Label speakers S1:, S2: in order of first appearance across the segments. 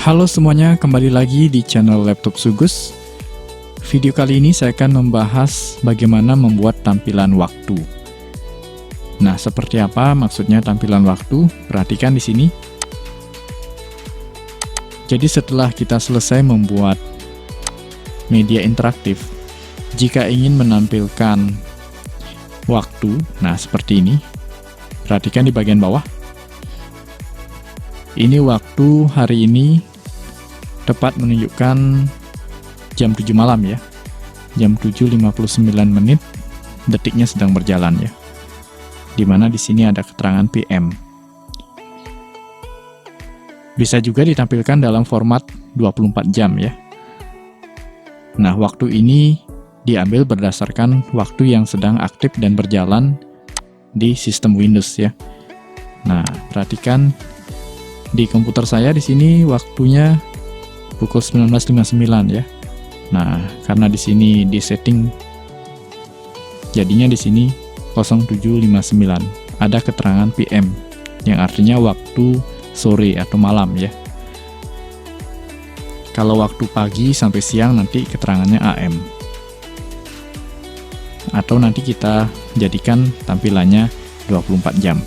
S1: Halo semuanya, kembali lagi di channel Laptop Sugus. Video kali ini saya akan membahas bagaimana membuat tampilan waktu. Nah, seperti apa maksudnya tampilan waktu? Perhatikan di sini. Jadi setelah kita selesai membuat media interaktif, jika ingin menampilkan waktu, nah seperti ini. Perhatikan di bagian bawah. Ini waktu hari ini tepat menunjukkan jam 7 malam ya. Jam 7.59 menit, detiknya sedang berjalan ya. Dimana di sini ada keterangan PM. Bisa juga ditampilkan dalam format 24 jam ya. Nah, waktu ini diambil berdasarkan waktu yang sedang aktif dan berjalan di sistem Windows ya. Nah, perhatikan di komputer saya di sini waktunya pukul 19.59 ya. Nah, karena di sini di setting jadinya di sini 07.59. Ada keterangan PM yang artinya waktu sore atau malam ya. Kalau waktu pagi sampai siang nanti keterangannya AM. Atau nanti kita jadikan tampilannya 24 jam.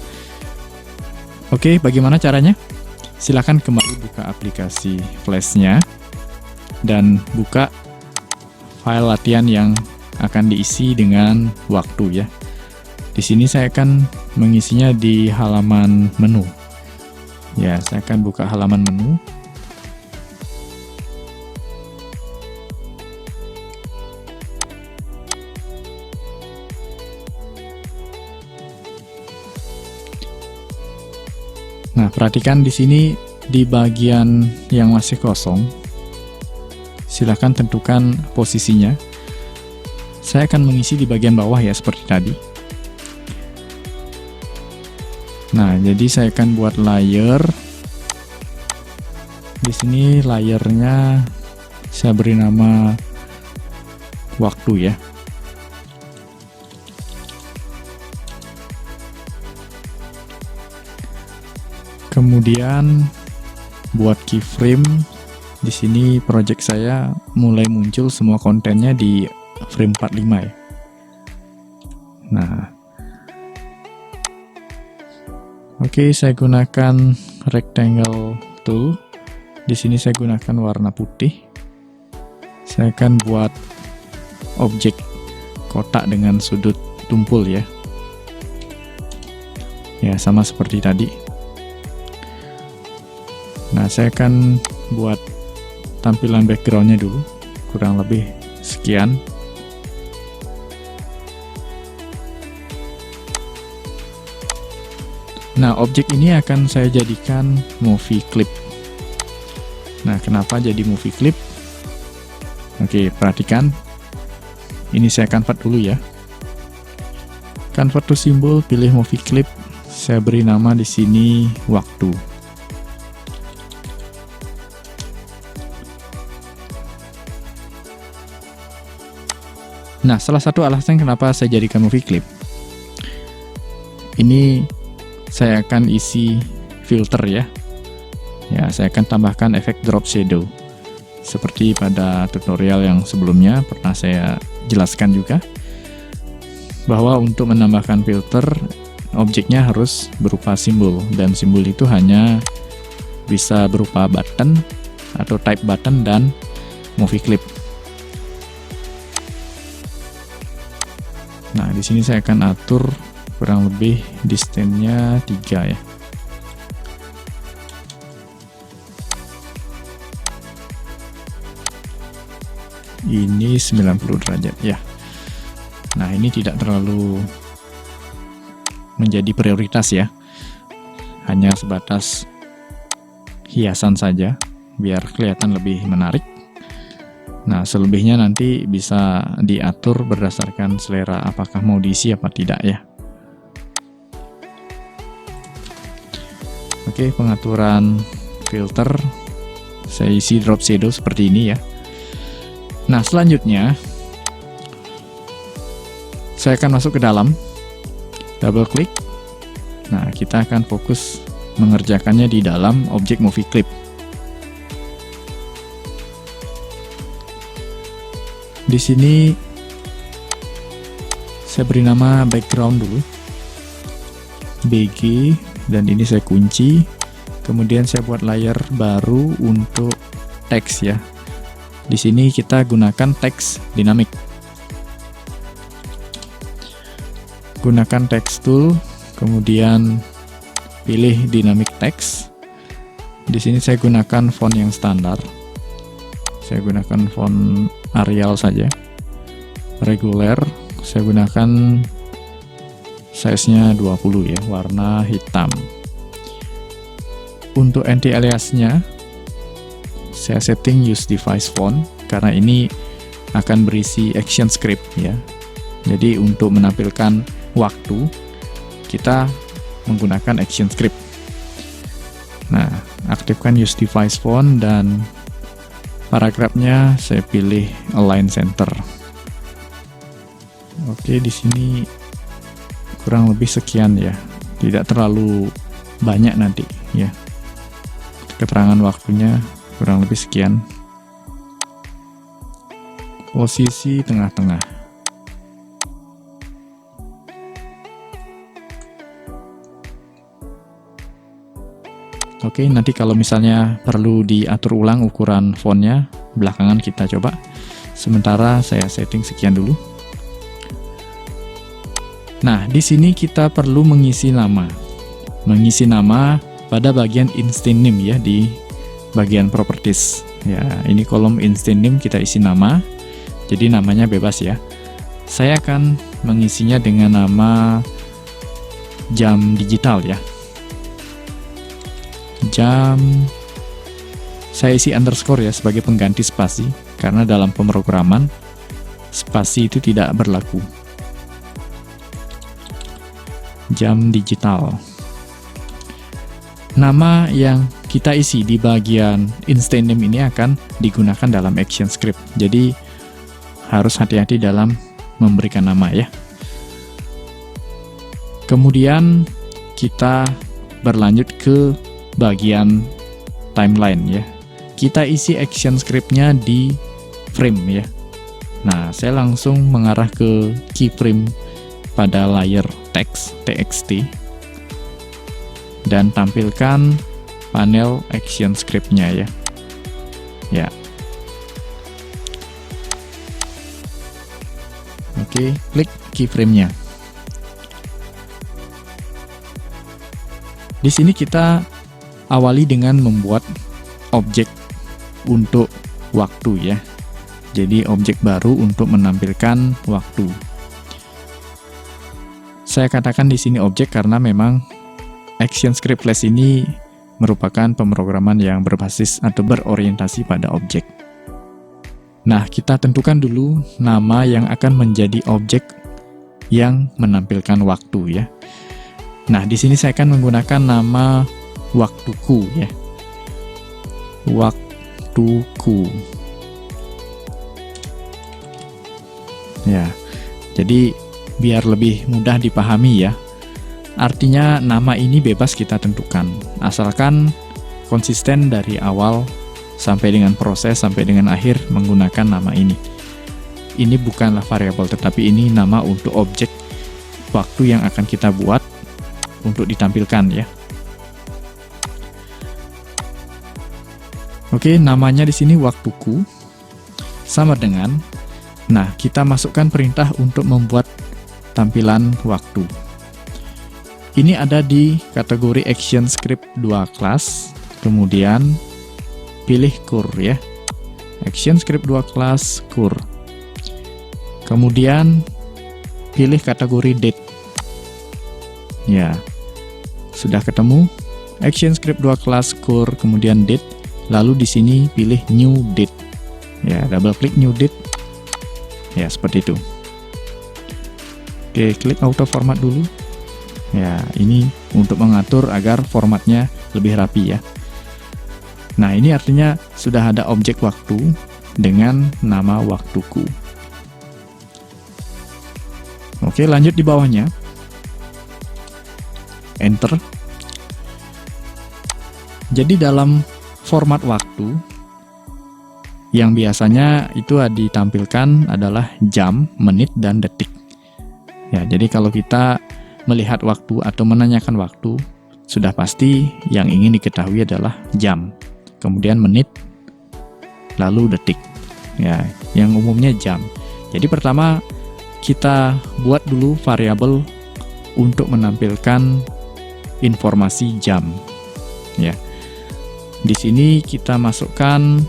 S1: Oke, bagaimana caranya? Silakan kembali buka aplikasi Flash-nya dan buka file latihan yang akan diisi dengan waktu ya. Di sini saya akan mengisinya di halaman menu. Ya, saya akan buka halaman menu. Nah, perhatikan di sini di bagian yang masih kosong, silakan tentukan posisinya. Saya akan mengisi di bagian bawah ya, seperti tadi. Nah, jadi saya akan buat layer. Di sini layernya saya beri nama waktu ya. Kemudian buat keyframe, di sini project saya mulai muncul semua kontennya di frame 45 ya. Nah, oke, saya gunakan rectangle tool. Di sini saya gunakan warna putih. Saya akan buat objek kotak dengan sudut tumpul ya. Ya, sama seperti tadi. Nah, saya akan buat tampilan backgroundnya dulu, kurang lebih sekian. Nah, objek ini akan saya jadikan movie clip. Nah, kenapa jadi movie clip? Oke, perhatikan. Ini saya convert dulu ya. Convert to symbol, pilih movie clip. Saya beri nama di sini waktu. Nah, salah satu alasan kenapa saya jadikan movie clip, ini saya akan isi filter ya. Ya, saya akan tambahkan efek drop shadow. Seperti pada tutorial yang sebelumnya pernah saya jelaskan juga, bahwa untuk menambahkan filter, objeknya harus berupa simbol. Dan simbol itu hanya bisa berupa button atau type button dan movie clip. Nah, di sini saya akan atur kurang lebih distance-nya 3 ya. Ini 90 derajat ya. Nah, ini tidak terlalu menjadi prioritas ya. Hanya sebatas hiasan saja biar kelihatan lebih menarik. Nah, selebihnya nanti bisa diatur berdasarkan selera, apakah mau diisi apa tidak ya. Oke, pengaturan filter saya isi drop shadow seperti ini ya. Nah, selanjutnya saya akan masuk ke dalam, double klik. Nah, kita akan fokus mengerjakannya di dalam objek movie clip. Di sini saya beri nama background dulu, BG, dan ini saya kunci. Kemudian saya buat layer baru untuk teks ya. Di sini kita gunakan teks dinamik. Gunakan text tool, kemudian pilih dynamic text. Di sini saya gunakan font yang standar. Saya gunakan font Arial saja. Reguler, saya gunakan size-nya 20 ya, warna hitam. Untuk anti-aliasnya, saya setting use device font karena ini akan berisi action script ya. Jadi untuk menampilkan waktu, kita menggunakan action script. Nah, aktifkan use device font dan paragrafnya saya pilih align center. Oke, di sini kurang lebih sekian ya. Tidak terlalu banyak nanti ya. Keterangan waktunya kurang lebih sekian. Posisi tengah-tengah. Oke, nanti kalau misalnya perlu diatur ulang ukuran fontnya, belakangan kita coba. Sementara saya setting sekian dulu. Nah, di sini kita perlu mengisi nama. Mengisi nama pada bagian instant name ya, di bagian properties. Ya, ini kolom instant name kita isi nama. Jadi namanya bebas ya. Saya akan mengisinya dengan nama jam digital ya. Jam, saya isi underscore ya sebagai pengganti spasi, karena dalam pemrograman spasi itu tidak berlaku. Jam digital. Nama yang kita isi di bagian instant name ini akan digunakan dalam action script. Jadi harus hati-hati dalam memberikan nama ya. Kemudian kita berlanjut ke bagian timeline ya. Kita isi action scriptnya di frame ya. Nah, saya langsung mengarah ke keyframe pada layer text txt dan tampilkan panel action scriptnya ya. Ya. Oke, klik keyframe-nya. Di sini kita awali dengan membuat objek untuk waktu ya. Jadi objek baru untuk menampilkan waktu. Saya katakan di sini objek karena memang action script flash ini merupakan pemrograman yang berbasis atau berorientasi pada objek. Nah, kita tentukan dulu nama yang akan menjadi objek yang menampilkan waktu ya. Nah, di sini saya akan menggunakan nama waktuku ya. Waktuku. Ya. Jadi biar lebih mudah dipahami ya. Artinya nama ini bebas kita tentukan, asalkan konsisten dari awal sampai dengan proses sampai dengan akhir menggunakan nama ini. Ini bukanlah variabel, tetapi ini nama untuk objek waktu yang akan kita buat untuk ditampilkan ya. Oke, namanya di sini waktuku sama dengan, nah kita masukkan perintah untuk membuat tampilan waktu. Ini ada di kategori action script 2 kelas, kemudian pilih kur ya. Action script 2 kelas kur. Kemudian pilih kategori date. Ya. Sudah ketemu action script 2 kelas kur kemudian date, lalu di sini pilih new date. Ya, double klik new date. Ya, seperti itu. Oke, klik auto format dulu. Ya, ini untuk mengatur agar formatnya lebih rapi ya. Nah, ini artinya sudah ada objek waktu dengan nama waktuku. Oke, lanjut di bawahnya. Enter. Jadi dalam format waktu, Yang biasanya itu ditampilkan adalah jam, menit, dan detik. Ya, jadi kalau kita melihat waktu atau menanyakan waktu, sudah pasti yang ingin diketahui adalah jam, kemudian menit, lalu detik. Ya, yang umumnya jam. Jadi pertama kita buat dulu variabel untuk menampilkan informasi jam. Ya. Di sini kita masukkan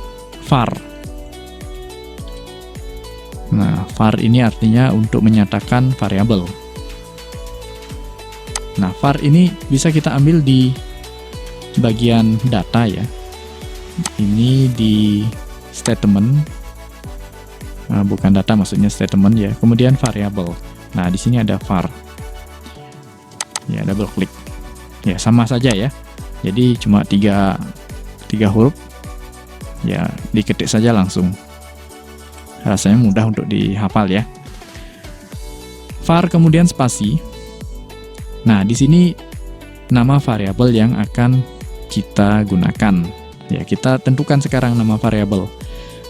S1: var. Nah, var ini artinya untuk menyatakan variabel. Nah, var ini bisa kita ambil di bagian data ya. Ini di statement. Nah, bukan data, maksudnya statement ya. Kemudian variabel. Nah, di sini ada var. Ya, double klik. Ya, sama saja ya. Jadi cuma tiga huruf. Ya, diketik saja langsung. Rasanya mudah untuk dihafal ya. Var kemudian spasi. Nah, di sini nama variabel yang akan kita gunakan. Ya, kita tentukan sekarang nama variabel.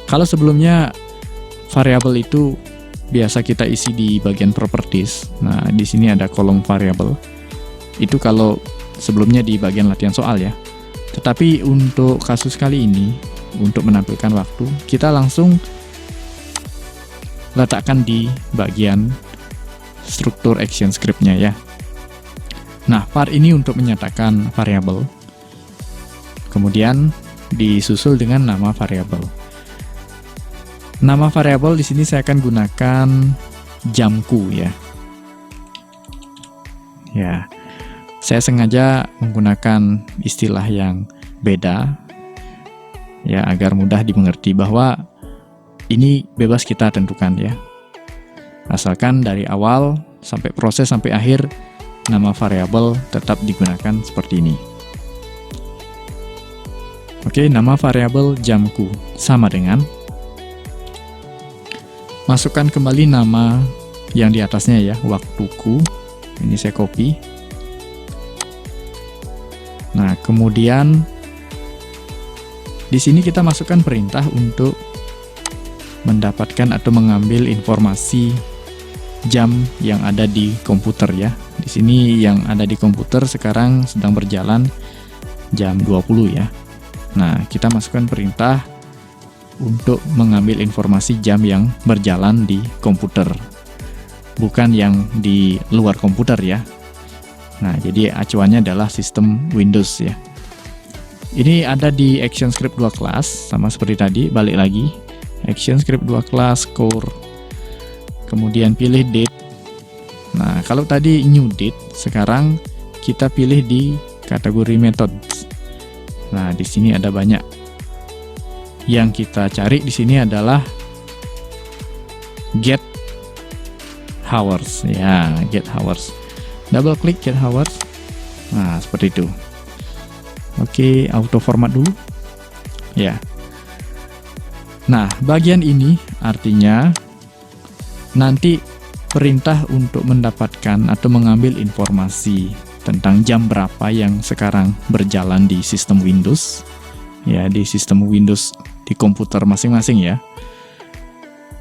S1: Kalau sebelumnya variabel itu biasa kita isi di bagian properties. Nah, di sini ada kolom variabel. Itu kalau sebelumnya di bagian latihan soal ya. Tetapi untuk kasus kali ini, untuk menampilkan waktu, kita langsung letakkan di bagian struktur action script-nya ya. Nah, var ini untuk menyatakan variabel. Kemudian disusul dengan nama variabel. Nama variabel di sini saya akan gunakan jamku ya. Ya. Saya sengaja menggunakan istilah yang beda ya agar mudah dimengerti bahwa ini bebas kita tentukan ya. Asalkan dari awal sampai proses sampai akhir nama variabel tetap digunakan seperti ini. Oke, nama variabel jamku sama dengan masukkan kembali nama yang di atasnya ya, waktuku. Ini saya copy. Nah, kemudian di sini kita masukkan perintah untuk mendapatkan atau mengambil informasi jam yang ada di komputer ya. Di sini yang ada di komputer sekarang sedang berjalan jam 20 ya. Nah, kita masukkan perintah untuk mengambil informasi jam yang berjalan di komputer. Bukan yang di luar komputer ya. Nah, jadi acuannya adalah sistem Windows ya. Ini ada di ActionScript 2 class, sama seperti tadi, balik lagi. ActionScript 2 class, core, kemudian pilih date. Nah, kalau tadi new date, sekarang kita pilih di kategori methods. Nah, di sini ada banyak. Yang kita cari di sini adalah get hours. Ya, get hours. Double klik get hours. Nah, seperti itu. Oke, auto format dulu. Ya. Nah, bagian ini artinya nanti perintah untuk mendapatkan atau mengambil informasi tentang jam berapa yang sekarang berjalan di sistem Windows. Ya, di sistem Windows di komputer masing-masing ya.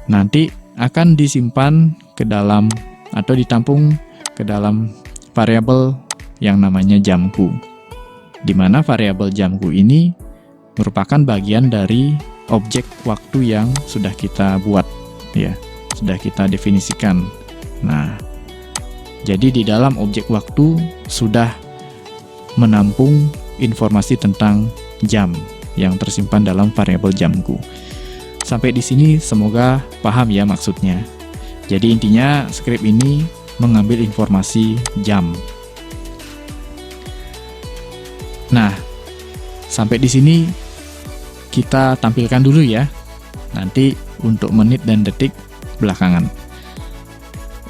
S1: Nanti akan disimpan ke dalam atau ditampung ke dalam variabel yang namanya jamku. Di mana variabel jamku ini merupakan bagian dari objek waktu yang sudah kita buat ya, sudah kita definisikan. Nah, jadi di dalam objek waktu sudah menampung informasi tentang jam yang tersimpan dalam variabel jamku. Sampai di sini semoga paham ya maksudnya. Jadi intinya script ini mengambil informasi jam. Nah, sampai di sini kita tampilkan dulu ya. Nanti untuk menit dan detik belakangan.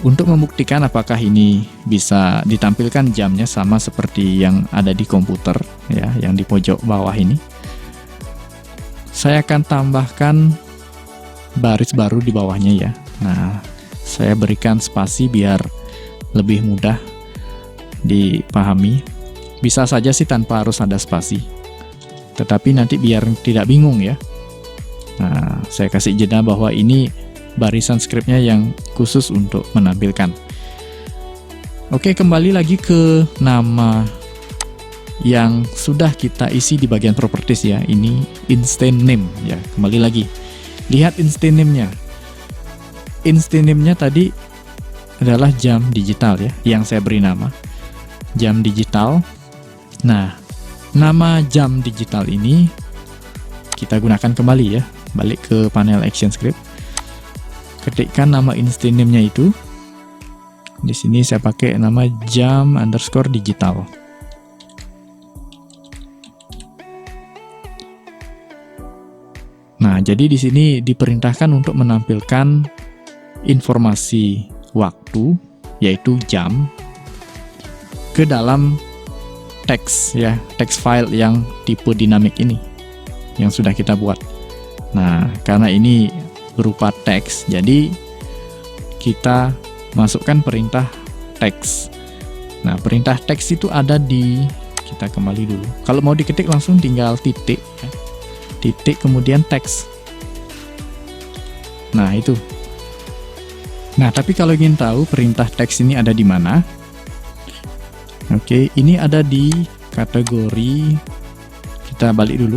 S1: Untuk membuktikan apakah ini bisa ditampilkan jamnya sama seperti yang ada di komputer ya, yang di pojok bawah ini. Saya akan tambahkan baris baru di bawahnya ya. Nah, saya berikan spasi biar lebih mudah dipahami. Bisa saja sih tanpa harus ada spasi. Tetapi nanti biar tidak bingung ya. Nah, saya kasih jeda bahwa ini barisan skripnya yang khusus untuk menampilkan. Oke, kembali lagi ke nama yang sudah kita isi di bagian properties ya. Ini instance name ya. Kembali lagi. Lihat instance name-nya. Instance name-nya tadi adalah jam digital ya, yang saya beri nama jam digital. Nah, nama jam digital ini kita gunakan kembali ya. Balik ke panel action script. Ketikkan nama instance name-nya itu. Di sini saya pakai nama jam_digital. Nah, jadi di sini diperintahkan untuk menampilkan informasi waktu, yaitu jam, ke dalam teks ya, teks file yang tipe dinamik ini yang sudah kita buat. Nah, karena ini berupa teks, jadi kita masukkan perintah teks. Nah, perintah teks itu ada di, kita kembali dulu. Kalau mau diketik langsung tinggal titik ya. Titik kemudian teks. Nah, itu. Nah, tapi kalau ingin tahu perintah teks ini ada di mana? Oke, ini ada di kategori, kita balik dulu,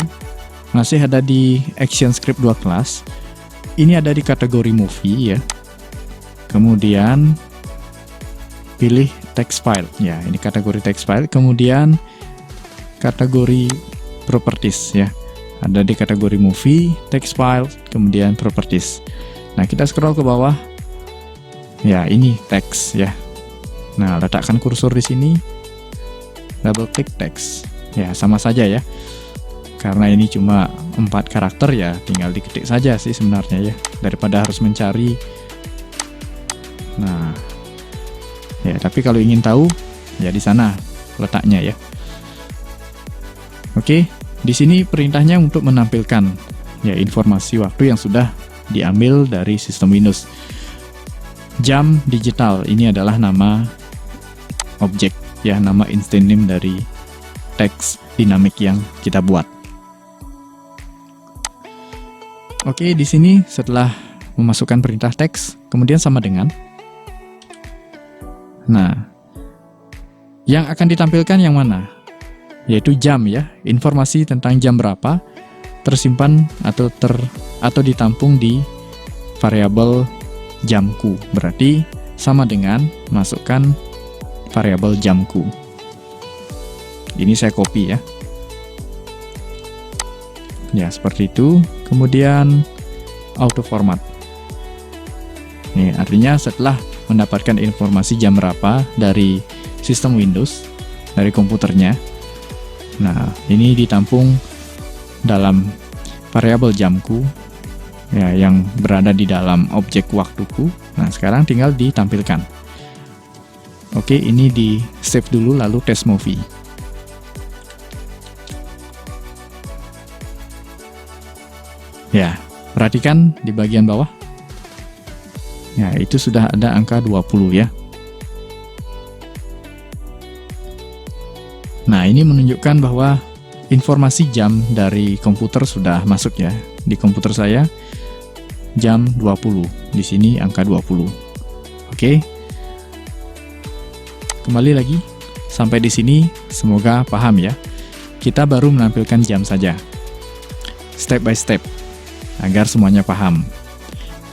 S1: masih ada di action script 2 kelas. Ini ada di kategori movie ya. Kemudian pilih text file ya, ini kategori text file. Kemudian kategori properties ya, ada di kategori movie, text file, kemudian properties. Nah, kita scroll ke bawah ya, ini teks ya. Nah, letakkan kursor di sini, double klik teks ya, sama saja ya, karena ini cuma 4 karakter ya, tinggal diketik saja sih sebenarnya ya, daripada harus mencari. Nah ya, tapi kalau ingin tahu ya di sana letaknya ya. Oke, di sini perintahnya untuk menampilkan ya informasi waktu yang sudah diambil dari sistem Windows. Jam digital ini adalah nama objek ya, nama instance name dari teks dinamik yang kita buat. Oke, di sini setelah memasukkan perintah teks, kemudian sama dengan. Nah, yang akan ditampilkan yang mana? Yaitu jam ya, informasi tentang jam berapa tersimpan atau ditampung di variabel jamku. Berarti sama dengan masukkan variabel jamku. Ini saya copy ya. Ya, seperti itu. Kemudian auto format. Nih, artinya setelah mendapatkan informasi jam berapa dari sistem Windows, dari komputernya, nah, ini ditampung dalam variabel jamku ya, yang berada di dalam objek waktuku. Nah, sekarang tinggal ditampilkan. Oke, ini di save dulu lalu test movie. Ya, perhatikan di bagian bawah. Ya, itu sudah ada angka 20 ya. Nah, ini menunjukkan bahwa informasi jam dari komputer sudah masuk ya. Di komputer saya jam 20. Di sini angka 20. Oke. Kembali lagi. Sampai di sini semoga paham ya. Kita baru menampilkan jam saja. Step by step agar semuanya paham.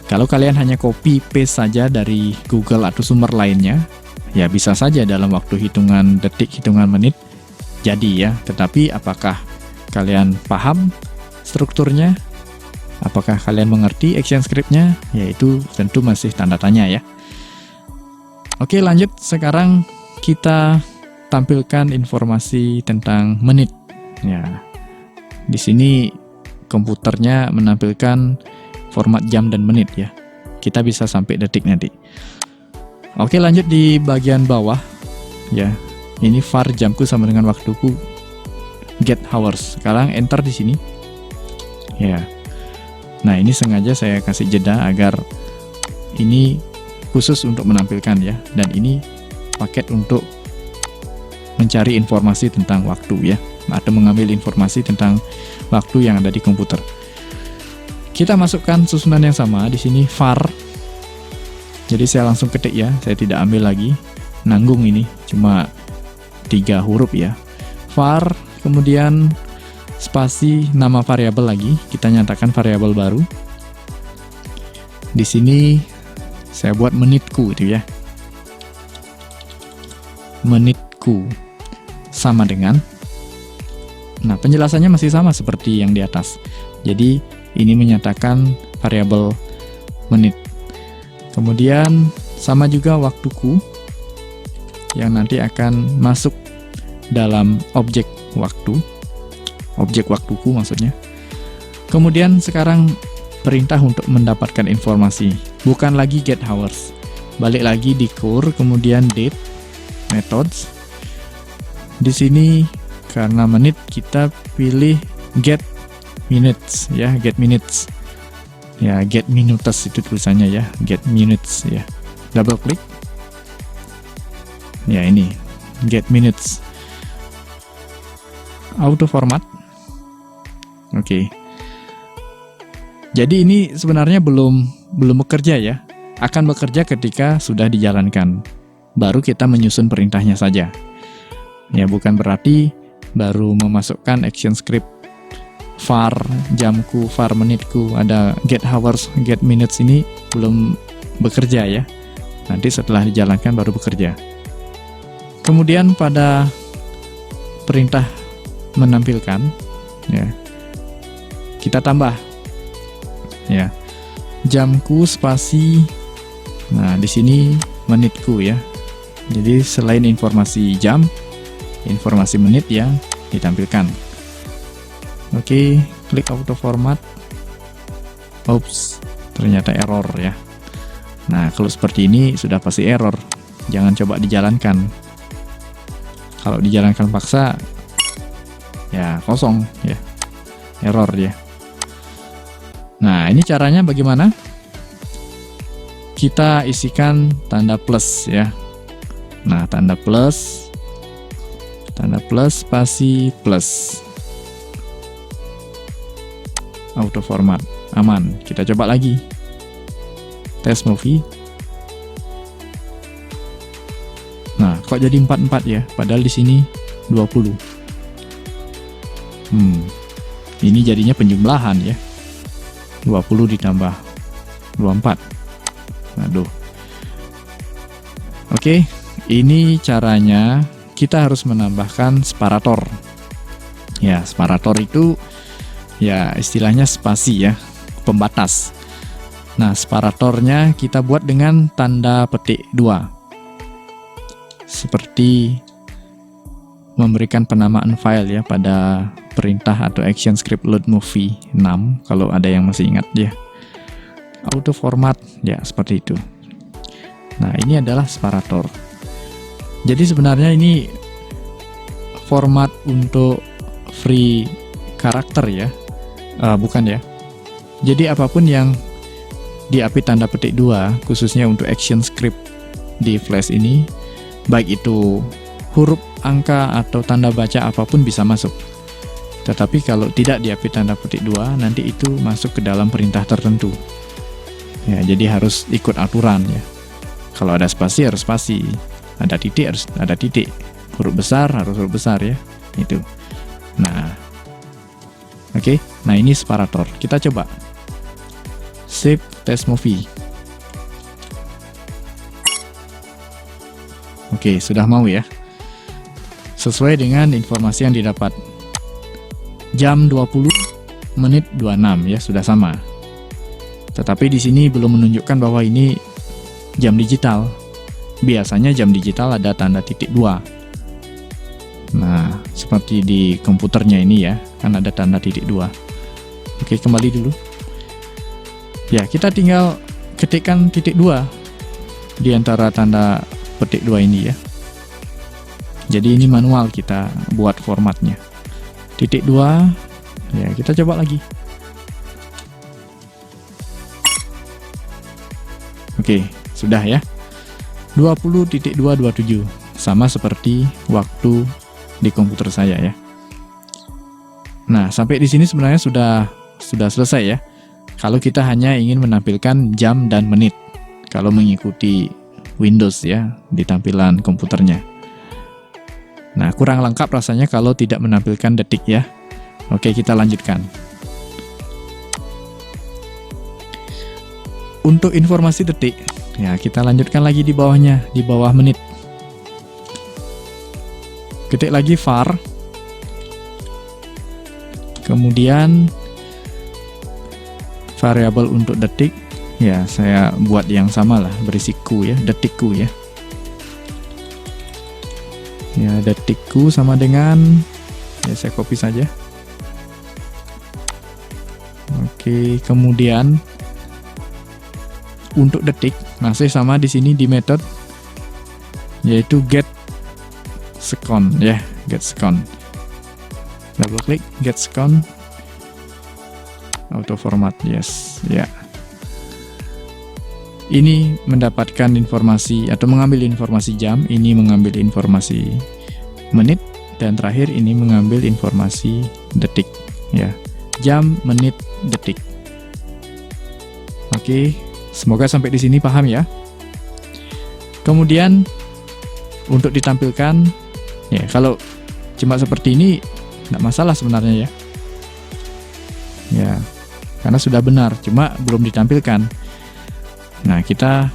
S1: Kalau kalian hanya copy paste saja dari Google atau sumber lainnya, ya bisa saja dalam waktu hitungan detik, hitungan menit jadi ya. Tetapi apakah kalian paham strukturnya? Apakah kalian mengerti action script-nya? Yaitu tentu masih tanda tanya ya. Oke, lanjut. Sekarang kita tampilkan informasi tentang menit. Ya, di sini komputernya menampilkan format jam dan menit ya. Kita bisa sampai detik nanti. Oke, lanjut di bagian bawah ya. Ini var jamku sama dengan waktuku, get hours. Sekarang enter di sini. Ya. Nah, ini sengaja saya kasih jeda agar ini khusus untuk menampilkan ya, dan ini paket untuk mencari informasi tentang waktu ya, atau mengambil informasi tentang waktu yang ada di komputer. kita masukkan susunan yang sama di sini var. Jadi saya langsung ketik ya, saya tidak ambil lagi nanggung ini, cuma 3 huruf ya. Var, kemudian spasi nama variabel lagi, kita nyatakan variabel baru. Di sini saya buat menitku itu ya. Menitku sama dengan, nah penjelasannya masih sama seperti yang di atas. Jadi ini menyatakan variabel menit. Kemudian sama juga waktuku yang nanti akan masuk dalam objek waktu, objek waktuku maksudnya. Kemudian sekarang perintah untuk mendapatkan informasi, bukan lagi get hours, balik lagi di core, kemudian date, methods. Di sini karena menit kita pilih get minutes ya, get minutes ya, get minutes itu tulisannya ya, get minutes ya. Double klik ya, ini get minutes, auto format. Oke. Jadi ini sebenarnya belum bekerja ya, akan bekerja ketika sudah dijalankan, baru kita menyusun perintahnya saja ya, bukan berarti baru memasukkan action script var jamku, var menitku, ada get hours, get minutes, ini belum bekerja ya, nanti setelah dijalankan baru bekerja. Kemudian pada perintah menampilkan ya, kita tambah ya, jamku spasi, nah di sini menitku ya. Jadi selain informasi jam, informasi menit yang ditampilkan. Oke, klik auto format. Oops, ternyata error ya. Nah, kalau seperti ini sudah pasti error. Jangan coba dijalankan. Kalau dijalankan paksa, ya kosong ya, error dia. Nah, ini caranya bagaimana? Kita isikan tanda plus ya. Nah, tanda plus spasi plus, auto format, aman. Kita coba lagi, test movie. Nah, kok jadi 44 ya, padahal di sini 20. Ini jadinya penjumlahan ya, 20 ditambah 24. Aduh. Oke, ini caranya. Kita harus menambahkan separator. Ya, separator itu ya istilahnya spasi ya, pembatas. Nah, separatornya kita buat dengan tanda petik 2. Seperti memberikan penamaan file ya pada perintah atau action script load movie 6, kalau ada yang masih ingat ya. Auto format ya, seperti itu. Nah, ini adalah separator. Jadi sebenarnya ini format untuk free karakter ya, bukan ya. Jadi apapun yang diapit tanda petik 2, khususnya untuk action script di Flash ini, baik itu huruf, angka, atau tanda baca, apapun bisa masuk. Tetapi kalau tidak diapit tanda petik 2, nanti itu masuk ke dalam perintah tertentu. Ya, jadi harus ikut aturan ya. Kalau ada spasi harus spasi, ada titik harus ada titik, huruf besar harus huruf besar ya, itu. Nah, oke. Nah, ini separator. Kita coba save test movie. Oke, sudah mau ya, sesuai dengan informasi yang didapat. Jam 20 menit 26 ya, sudah sama. Tetapi di sini belum menunjukkan bahwa ini jam digital. Biasanya jam digital ada tanda titik 2. Nah, seperti di komputernya ini ya, kan ada tanda titik 2. Oke, kembali dulu. Ya, kita tinggal ketikkan titik 2 di antara tanda petik 2 ini ya. Jadi ini manual kita buat formatnya. Titik 2, ya kita coba lagi. Oke, sudah ya. 20.227, sama seperti waktu di komputer saya ya. Nah, sampai di sini sebenarnya sudah selesai ya. kalau kita hanya ingin menampilkan jam dan menit kalau mengikuti Windows ya di tampilan komputernya. Nah, kurang lengkap rasanya kalau tidak menampilkan detik ya. Oke, kita lanjutkan. Untuk informasi detik, ya kita lanjutkan lagi di bawahnya, di bawah menit. Ketik lagi var. Kemudian variabel untuk detik, ya saya buat yang sama lah, berisiku ya, detikku ya. Ya, detikku sama dengan, ya saya copy saja. Oke, kemudian untuk detik masih sama di sini di method, yaitu get second ya, get second. Double klik get second, auto format, yes ya. Ini mendapatkan informasi atau mengambil informasi jam, ini mengambil informasi menit, dan terakhir ini mengambil informasi detik ya. Jam, menit, detik. Oke, semoga sampai di sini paham ya. Kemudian untuk ditampilkan ya, kalau cuma seperti ini nggak masalah sebenarnya ya. Ya, karena sudah benar, cuma belum ditampilkan. Nah, kita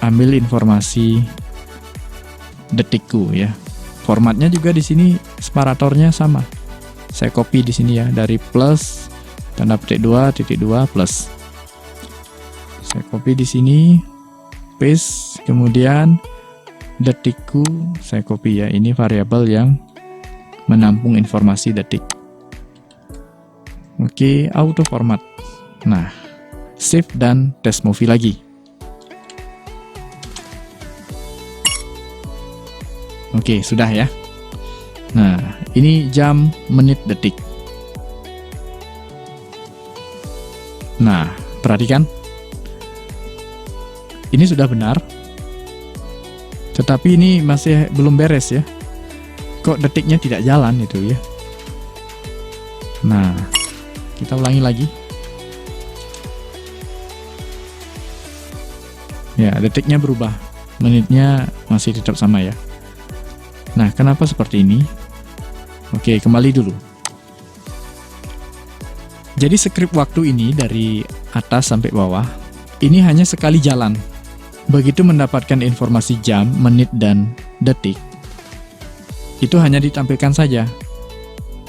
S1: ambil informasi detikku ya. Formatnya juga di sini separatornya sama. Saya copy di sini ya, dari plus tanda petik 2.2 plus. Saya copy di sini, paste, kemudian detikku saya copy ya. Ini variabel yang menampung informasi detik. Oke, auto format. Nah, save dan test movie lagi. Oke, sudah ya. Nah, ini jam, menit, detik. Nah, perhatikan. Ini sudah benar. Tetapi ini masih belum beres ya. Kok detiknya tidak jalan itu ya. Nah, kita ulangi lagi. Ya, detiknya berubah. Menitnya masih tetap sama ya. Nah, kenapa seperti ini? Oke, kembali dulu. Jadi skrip waktu ini dari atas sampai bawah, ini hanya sekali jalan. Begitu mendapatkan informasi jam, menit, dan detik, itu hanya ditampilkan saja,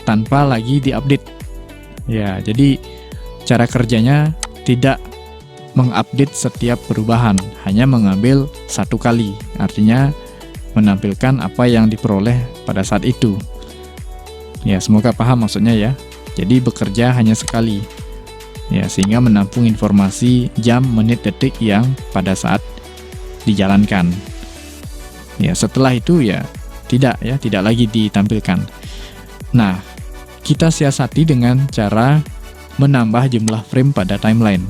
S1: tanpa lagi diupdate. Ya, jadi cara kerjanya tidak mengupdate setiap perubahan, hanya mengambil satu kali, artinya menampilkan apa yang diperoleh pada saat itu. Ya, semoga paham maksudnya ya. Jadi bekerja hanya sekali. Ya, sehingga menampung informasi jam, menit, detik yang pada saat dijalankan. Ya, setelah itu ya tidak lagi ditampilkan. Nah, kita siasati dengan cara menambah jumlah frame pada timeline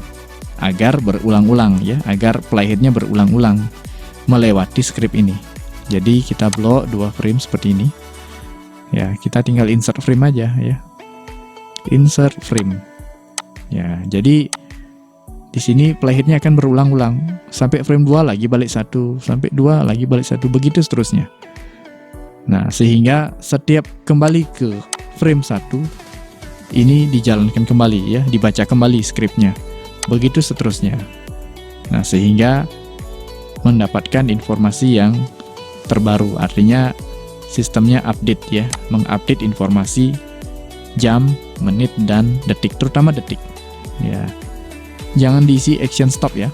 S1: agar berulang-ulang ya, agar playheadnya berulang-ulang melewati script ini. Jadi kita blok 2 frame seperti ini. Ya, kita tinggal insert frame aja ya. Insert frame. Ya, jadi di sini playheadnya akan berulang-ulang sampai frame 2 lagi balik 1, sampai 2 lagi balik 1, begitu seterusnya. Nah, sehingga setiap kembali ke frame 1 ini dijalankan kembali ya, dibaca kembali skripnya. Begitu seterusnya. Nah, sehingga mendapatkan informasi yang terbaru, artinya sistemnya update ya, mengupdate informasi jam, menit, dan detik, terutama detik. Ya, jangan diisi action stop ya.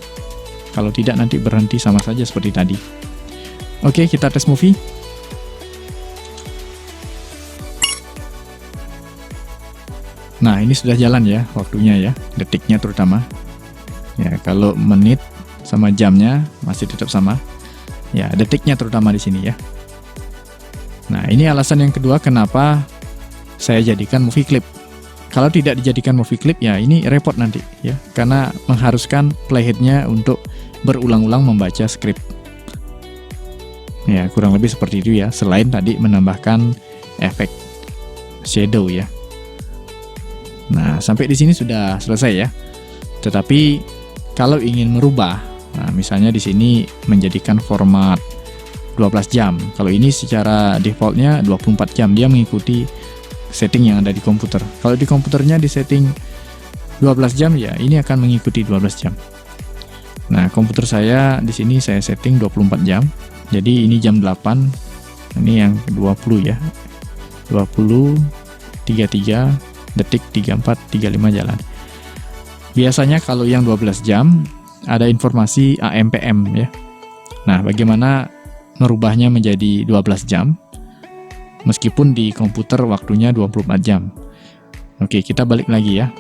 S1: Kalau tidak nanti berhenti sama saja seperti tadi. Oke, kita tes movie. Nah, ini sudah jalan ya waktunya ya, detiknya terutama. Ya, kalau menit sama jamnya masih tetap sama. Ya, detiknya terutama di sini ya. Nah, ini alasan yang kedua kenapa saya jadikan movie clip. Kalau tidak dijadikan movie clip ya ini repot nanti ya, karena mengharuskan playheadnya untuk berulang-ulang membaca skrip. Ya, kurang lebih seperti itu ya, selain tadi menambahkan efek shadow ya. Nah, sampai di sini sudah selesai ya. Tetapi kalau ingin merubah, nah misalnya di sini menjadikan format 12 jam. Kalau ini secara defaultnya 24 jam, dia mengikuti setting yang ada di komputer. Kalau di komputernya di setting 12 jam, ya ini akan mengikuti 12 jam. Nah, komputer saya di sini saya setting 24 jam. Jadi ini jam 8. Ini yang 20 ya. 20 33 detik 34 35 jalan. Biasanya kalau yang 12 jam ada informasi AM PM ya. Nah, bagaimana merubahnya menjadi 12 jam meskipun di komputer waktunya 24 jam. Oke, kita balik lagi ya.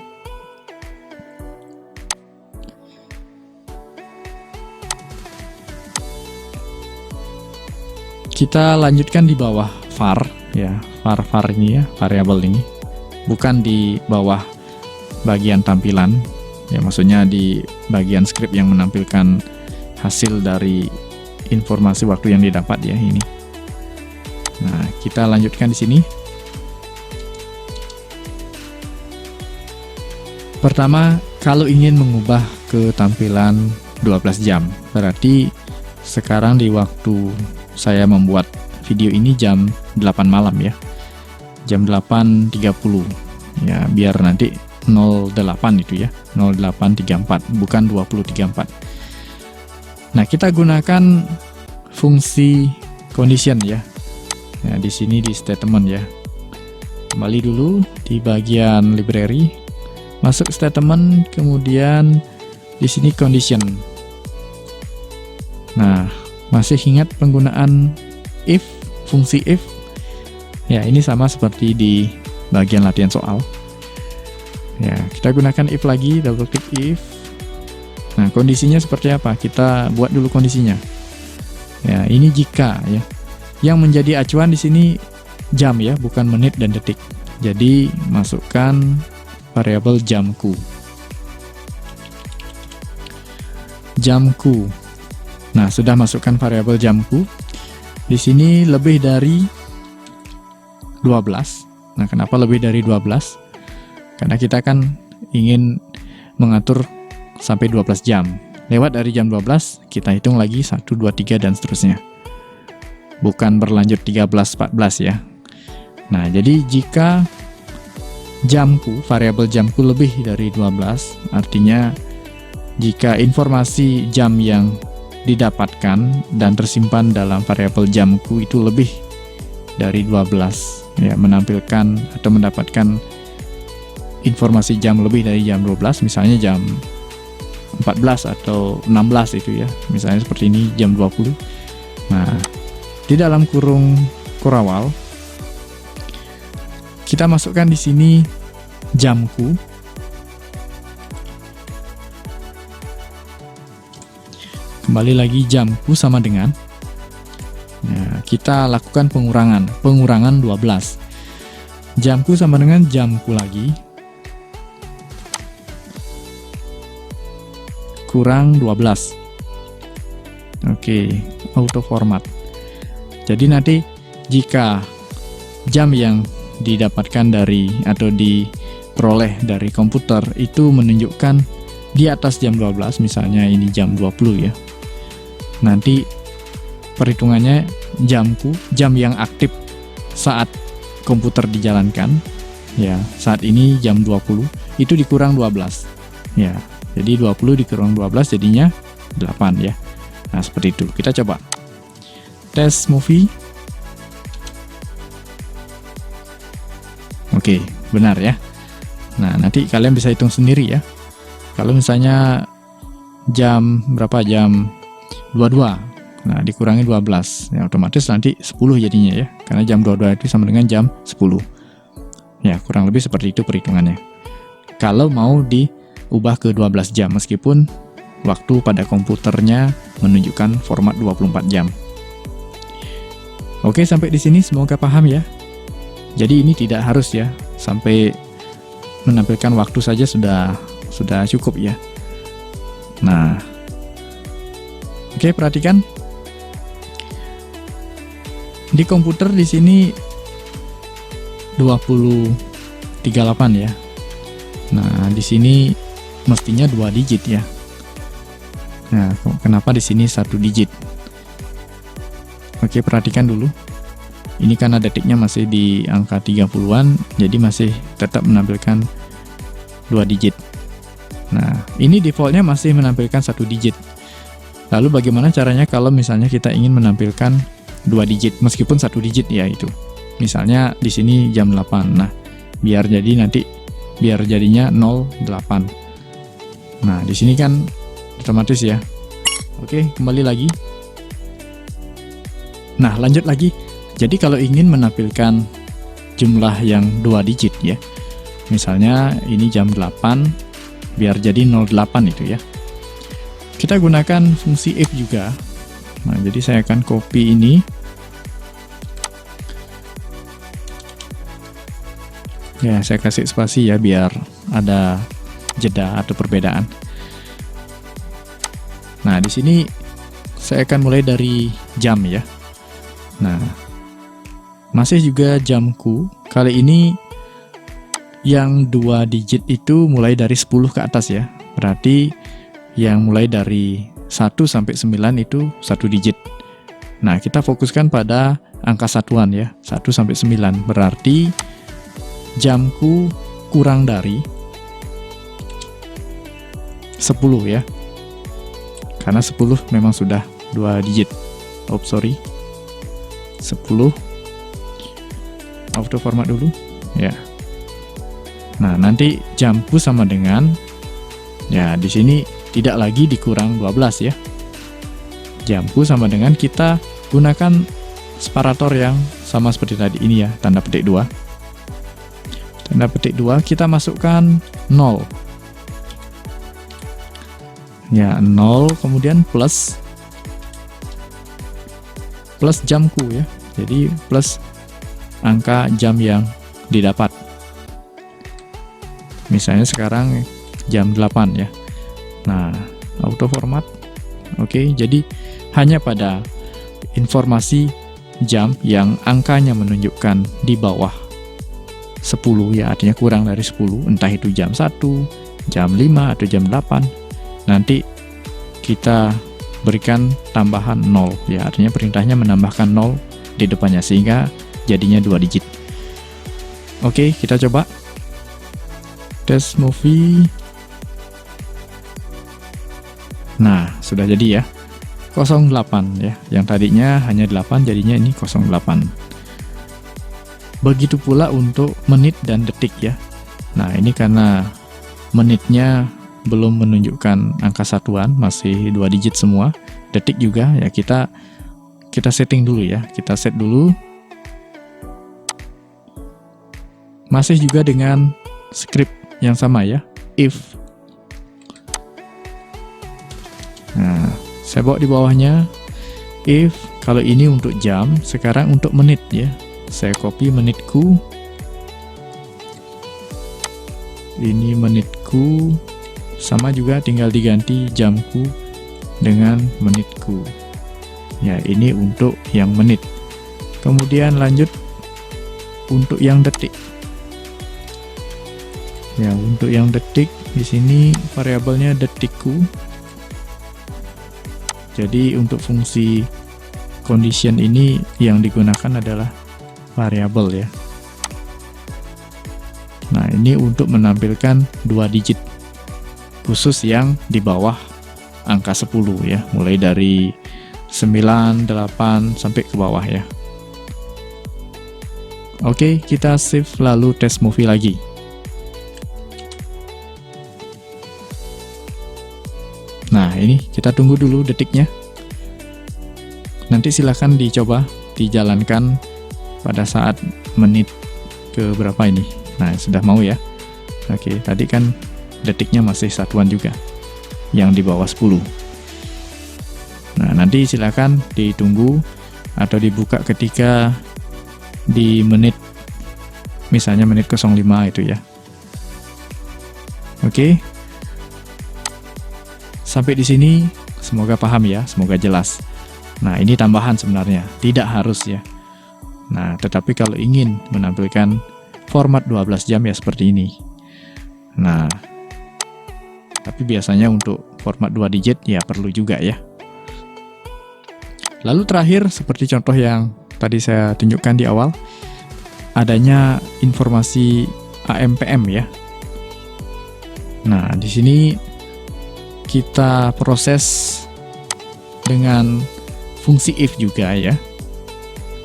S1: Kita lanjutkan di bawah var ya, var ini ya, variabel ini. Bukan di bawah bagian tampilan. Ya, maksudnya di bagian script yang menampilkan hasil dari informasi waktu yang didapat ya ini. Nah, kita lanjutkan di sini. Pertama, kalau ingin mengubah ke tampilan 12 jam, berarti sekarang di waktu saya membuat video ini jam 8 malam ya. Jam 8.30. Ya, biar nanti 08 itu ya, 0834 bukan 2034. Nah, kita gunakan fungsi condition ya. Nah, di sini di statement ya. Kembali dulu di bagian library, masuk statement, kemudian di sini condition. Nah, masih ingat penggunaan if, fungsi if? Ya, ini sama seperti di bagian latihan soal. Ya, kita gunakan if lagi, double klik if. Nah, kondisinya seperti apa? Kita buat dulu kondisinya. Ya, ini jika ya. Yang menjadi acuan di sini jam ya, bukan menit dan detik. Jadi, masukkan variabel jamku. Jamku. Nah, sudah masukkan variabel jamku. Di sini lebih dari 12. Nah, kenapa lebih dari 12? Karena kita kan ingin mengatur sampai 12 jam. Lewat dari jam 12, kita hitung lagi 1, 2, 3, dan seterusnya. Bukan berlanjut 13, 14 ya. Nah, jadi jika jamku, variabel jamku lebih dari 12, artinya jika informasi jam yang didapatkan dan tersimpan dalam variabel jamku itu lebih dari 12, ya, menampilkan atau mendapatkan informasi jam lebih dari jam 12, misalnya jam 14 atau 16 itu ya, misalnya seperti ini jam 20. Nah, di dalam kurung kurawal kita masukkan di sini jamku. Kembali lagi jamku sama dengan, nah, kita lakukan pengurangan 12. Jamku sama dengan jamku lagi kurang 12. Oke, auto format. Jadi nanti jika jam yang didapatkan dari atau diperoleh dari komputer itu menunjukkan di atas jam 12, misalnya ini jam 20 ya. Nanti perhitungannya jamku, jam yang aktif saat komputer dijalankan ya, saat ini jam 20 itu dikurang 12. Ya. Jadi 20 dikurang 12 jadinya 8 ya. Nah, seperti itu. Kita coba tes movie. Oke, benar ya. Nah, nanti kalian bisa hitung sendiri ya. Kalau misalnya jam berapa? Jam 22. Nah, dikurangi 12. Ya, otomatis nanti 10 jadinya ya. Karena jam 22 itu sama dengan jam 10. Ya, kurang lebih seperti itu perhitungannya. Kalau mau diubah ke 12 jam, meskipun waktu pada komputernya menunjukkan format 24 jam. Oke, sampai di sini semoga paham ya. Jadi ini tidak harus ya, sampai menampilkan waktu saja sudah cukup ya. Nah, oke, perhatikan di komputer di sini 2038 ya. Nah, di sini mestinya 2 digit ya. Nah, kenapa di sini 1 digit? Oke, perhatikan dulu. Ini karena detiknya masih di angka 30-an, jadi masih tetap menampilkan 2 digit. Nah, ini defaultnya masih menampilkan 1 digit. Lalu bagaimana caranya kalau misalnya kita ingin menampilkan 2 digit, meskipun 1 digit ya itu. Misalnya di sini jam 8. Nah, biar jadinya 08. Nah, di sini kan otomatis ya. Oke, kembali lagi. Nah, lanjut lagi. Jadi kalau ingin menampilkan jumlah yang 2 digit ya. Misalnya ini jam 8, biar jadi 08 itu ya. Kita gunakan fungsi if juga. Nah, jadi saya akan copy ini. Ya, saya kasih spasi ya biar ada jeda atau perbedaan. Nah, di sini saya akan mulai dari jam ya. Nah, masih juga jamku. Kali ini yang 2 digit itu mulai dari 10 ke atas ya. Berarti yang mulai dari 1 sampai 9 itu 1 digit. Nah, kita fokuskan pada angka satuan ya. 1 sampai 9. Berarti jamku kurang dari 10 ya. Karena 10 memang sudah 2 digit. Oops, sorry. 10. Auto format dulu. Ya. Nah, nanti jamku sama dengan, ya di sini tidak lagi dikurang 12 ya. Jamku sama dengan, kita gunakan separator yang sama seperti tadi ini ya, tanda petik 2. Tanda petik 2, kita masukkan 0. Ya, 0, kemudian plus jamku ya. Jadi plus angka jam yang didapat. Misalnya sekarang jam 8 ya. Nah, auto format. Oke, jadi hanya pada informasi jam yang angkanya menunjukkan di bawah 10 ya, artinya kurang dari 10, entah itu jam 1, jam 5 atau jam 8. Nanti kita berikan tambahan 0 ya, artinya perintahnya menambahkan 0 di depannya sehingga jadinya 2 digit. Oke, kita coba test movie. Nah, sudah jadi ya. 08 ya. Yang tadinya hanya 8 jadinya ini 08. Begitu pula untuk menit dan detik ya. Nah, ini karena menitnya belum menunjukkan angka satuan, masih 2 digit semua. Detik juga ya, kita setting dulu ya. Kita set dulu. Masih juga dengan script yang sama ya, if. Nah, saya bawa di bawahnya if. Kalau ini untuk jam, sekarang untuk menit ya. Saya copy menitku. Ini menitku. Sama juga, tinggal diganti jamku dengan menitku. Ya, ini untuk yang menit. Kemudian lanjut untuk yang detik. Ya, untuk yang detik di sini variabelnya detikku. Jadi untuk fungsi condition ini yang digunakan adalah variabel ya. Nah, ini untuk menampilkan 2 digit khusus yang di bawah angka 10 ya, mulai dari 9, 8 sampai ke bawah ya. Oke, kita save lalu test movie lagi. Nah, ini kita tunggu dulu detiknya. Nanti silahkan dicoba dijalankan pada saat menit ke berapa ini. Nah, sudah mau ya. Oke, tadi kan detiknya masih satuan juga yang di bawah 10. Nah, nanti silakan ditunggu atau dibuka ketika di menit, misalnya menit 05 itu ya. Oke. Sampai di sini semoga paham ya, semoga jelas. Nah, ini tambahan sebenarnya, tidak harus ya. Nah, tetapi kalau ingin menampilkan format 12 jam ya seperti ini. Nah, Tapi biasanya untuk format 2 digit ya perlu juga ya. Lalu terakhir, seperti contoh yang tadi saya tunjukkan di awal, adanya informasi AMPM ya. Nah, di sini kita proses dengan fungsi if juga ya.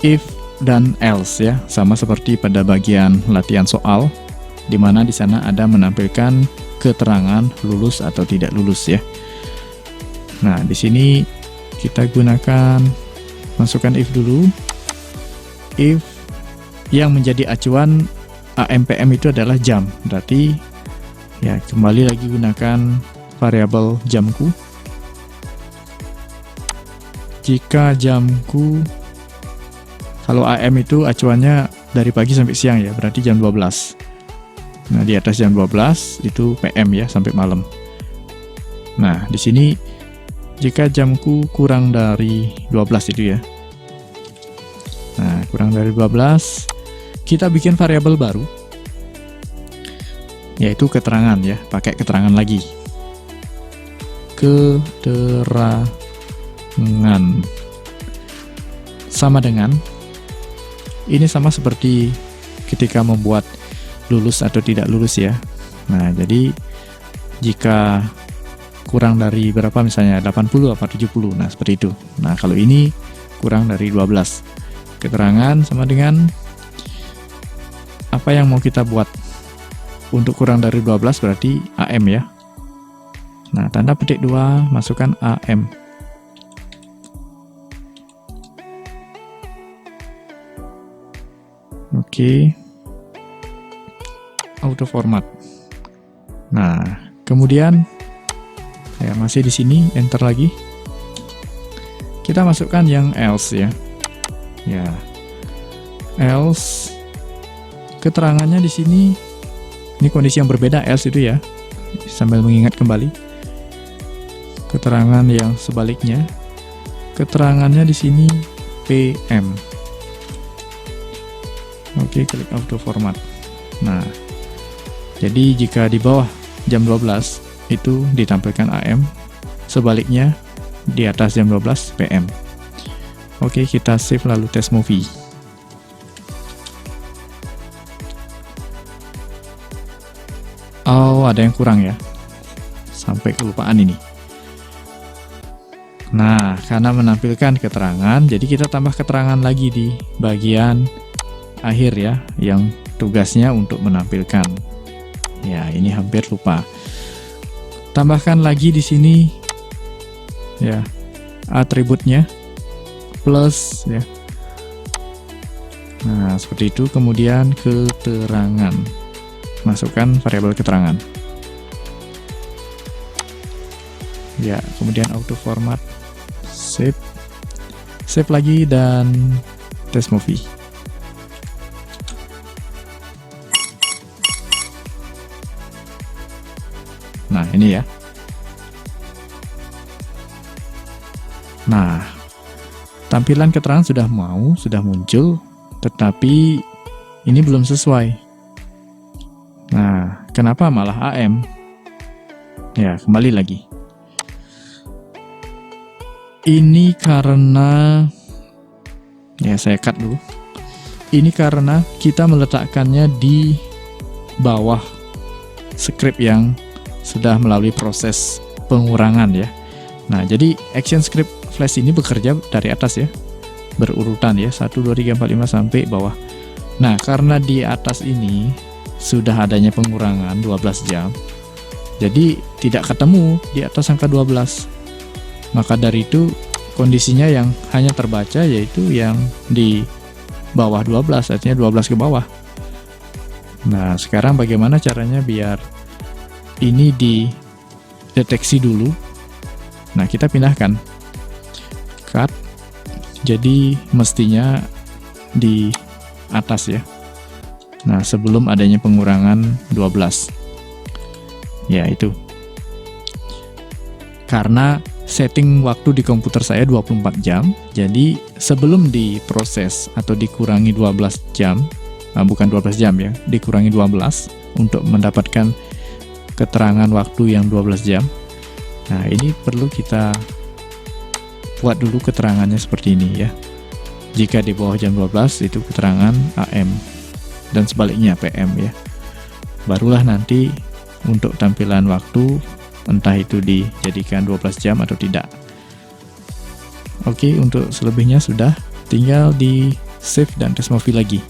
S1: If dan else ya, sama seperti pada bagian latihan soal, di mana di sana ada menampilkan keterangan lulus atau tidak lulus ya. Nah, di sini kita gunakan, masukkan if dulu. If yang menjadi acuan AMPM itu adalah jam, berarti ya kembali lagi gunakan variabel jamku. Jika jamku, kalau AM itu acuannya dari pagi sampai siang ya, berarti jam 12. Nah, di atas jam 12 itu PM ya, sampai malam. Nah, di sini jika jamku kurang dari 12 itu ya. Nah, kurang dari 12, kita bikin variabel baru, yaitu keterangan ya, pakai keterangan lagi. Keterangan sama dengan, ini sama seperti ketika membuat lulus atau tidak lulus ya. Nah, jadi jika kurang dari berapa, misalnya 80 atau 70, nah seperti itu. Nah, kalau ini kurang dari 12, keterangan sama dengan apa yang mau kita buat. Untuk kurang dari 12 berarti AM ya. Nah, tanda petik 2, masukkan AM. Oke. Auto format. Nah, kemudian ya masih di sini, enter lagi. Kita masukkan yang else ya. Ya. Else, keterangannya di sini, ini kondisi yang berbeda else itu ya. Sambil mengingat kembali. Keterangan yang sebaliknya. Keterangannya di sini PM. Oke, klik auto format. Nah, jadi jika di bawah jam 12 itu ditampilkan AM, sebaliknya di atas jam 12 PM. Oke, kita save lalu tes movie. Oh, ada yang kurang ya, sampai kelupaan ini. Nah, karena menampilkan keterangan, jadi kita tambah keterangan lagi di bagian akhir ya, yang tugasnya untuk menampilkan. Ya, ini hampir lupa. Tambahkan lagi di sini ya atributnya plus ya. Nah, seperti itu. Kemudian keterangan, masukkan variabel keterangan ya. Kemudian auto format, save lagi, dan tes movie. Nah, ini ya. Nah, tampilan keterangan sudah muncul, tetapi ini belum sesuai. Nah, kenapa malah AM? Ya, kembali lagi. Ini karena, ya saya cut dulu. Ini karena kita meletakkannya di bawah script yang sudah melalui proses pengurangan ya. Nah, jadi action script flash ini bekerja dari atas ya, berurutan ya, 1, 2, 3, 4, 5 sampai bawah. Nah, karena di atas ini sudah adanya pengurangan 12 jam, jadi tidak ketemu di atas angka 12. Maka dari itu kondisinya yang hanya terbaca yaitu yang di bawah 12, artinya 12 ke bawah. Nah, sekarang bagaimana caranya biar ini dideteksi dulu? Nah, kita pindahkan cut, jadi mestinya di atas ya. Nah, sebelum adanya pengurangan 12 ya, itu karena setting waktu di komputer saya 24 jam, jadi sebelum diproses atau dikurangi 12 jam, bukan 12 jam ya, dikurangi 12 untuk mendapatkan keterangan waktu yang 12 jam. Nah, ini perlu kita buat dulu keterangannya seperti ini ya. Jika di bawah jam 12 itu keterangan AM, dan sebaliknya PM ya. Barulah nanti untuk tampilan waktu, entah itu dijadikan 12 jam atau tidak. Oke, untuk selebihnya sudah, tinggal di save dan test movie lagi.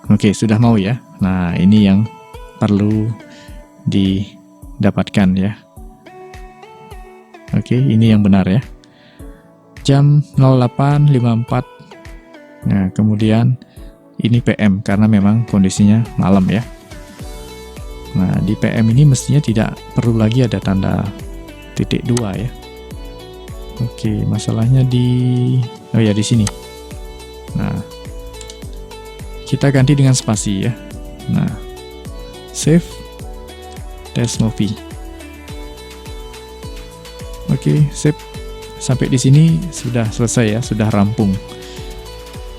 S1: Oke, sudah mau ya. Nah, ini yang perlu didapatkan ya. Oke, ini yang benar ya. Jam 08.54. Nah, kemudian ini PM karena memang kondisinya malam ya. Nah, di PM ini mestinya tidak perlu lagi ada tanda titik 2 ya. Oke, masalahnya di sini. Nah, kita ganti dengan spasi ya. Nah, save test movie. Oke, save. Sampai di sini sudah selesai ya, sudah rampung.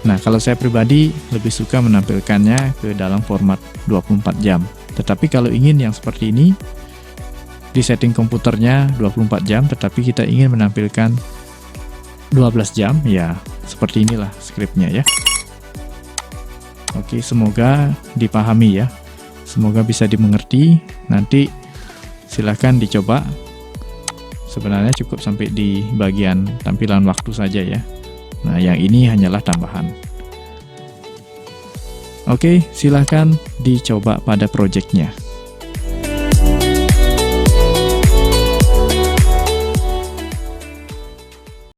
S1: Nah, kalau saya pribadi lebih suka menampilkannya ke dalam format 24 jam. Tetapi kalau ingin yang seperti ini, di setting komputernya 24 jam, tetapi kita ingin menampilkan 12 jam, ya seperti inilah skripnya ya. Oke, semoga dipahami ya. Semoga bisa dimengerti. Nanti silahkan dicoba. Sebenarnya cukup sampai di bagian tampilan waktu saja ya. Nah, yang ini hanyalah tambahan. Oke, silahkan dicoba pada projectnya.